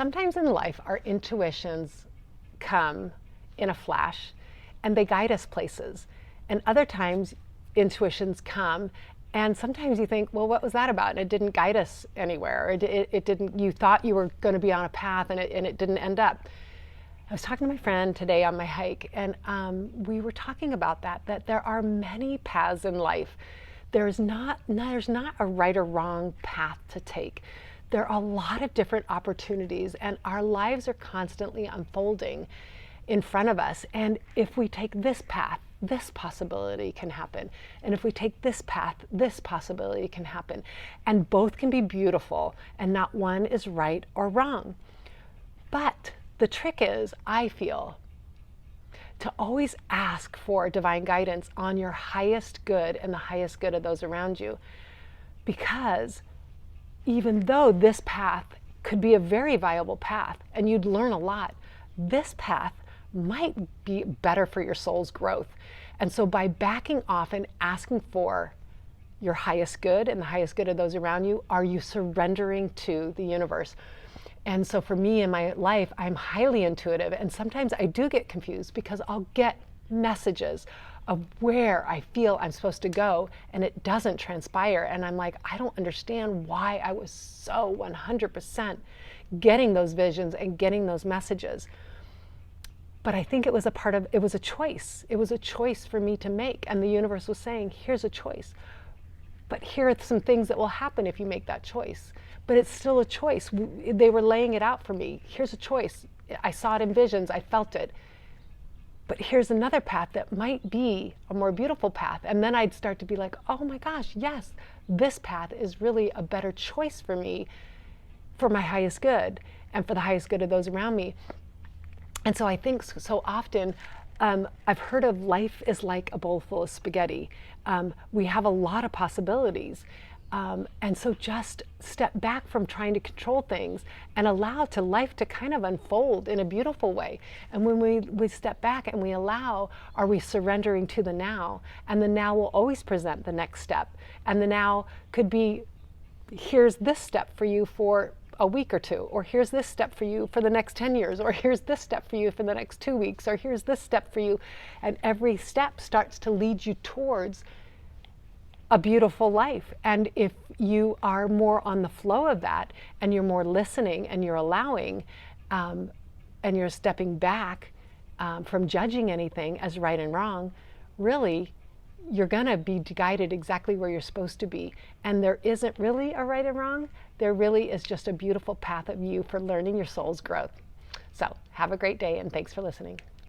Sometimes in life, our intuitions come in a flash and they guide us places. And other times, intuitions come and sometimes you think, well, what was that about? And it didn't guide us anywhere. It didn't, you thought you were going to be on a path and it didn't end up. I was talking to my friend today on my hike, and we were talking about that there are many paths in life. There's not a right or wrong path to take. There are a lot of different opportunities, and our lives are constantly unfolding in front of us. And if we take this path, this possibility can happen. And if we take this path, this possibility can happen. And both can be beautiful, and not one is right or wrong. But the trick is, I feel, to always ask for divine guidance on your highest good and the highest good of those around you. Because even though this path could be a very viable path and you'd learn a lot, this path might be better for your soul's growth. And so by backing off and asking for your highest good and the highest good of those around you, are you surrendering to the universe? And so for me in my life, I'm highly intuitive, and sometimes I do get confused because I'll get messages of where I feel I'm supposed to go and it doesn't transpire. And I'm like, I don't understand why I was so 100% getting those visions and getting those messages. But I think it was it was a choice. It was a choice for me to make. And the universe was saying, here's a choice. But here are some things that will happen if you make that choice. But it's still a choice. They were laying it out for me. Here's a choice. I saw it in visions. I felt it. But here's another path that might be a more beautiful path. And then I'd start to be like, oh my gosh, yes, this path is really a better choice for me, for my highest good and for the highest good of those around me. And so I think so often, I've heard of life is like a bowl full of spaghetti. We have a lot of possibilities. And so just step back from trying to control things and allow life to kind of unfold in a beautiful way. And when we step back and we allow, are we surrendering to the now? And the now will always present the next step. And the now could be, here's this step for you for a week or two, or here's this step for you for the next 10 years, or here's this step for you for the next 2 weeks, or here's this step for you. And every step starts to lead you towards a beautiful life. And if you are more on the flow of that, and you're more listening, and you're allowing, and you're stepping back from judging anything as right and wrong, really, you're gonna be guided exactly where you're supposed to be. And there isn't really a right and wrong. There really is just a beautiful path of you for learning your soul's growth. So have a great day, and thanks for listening.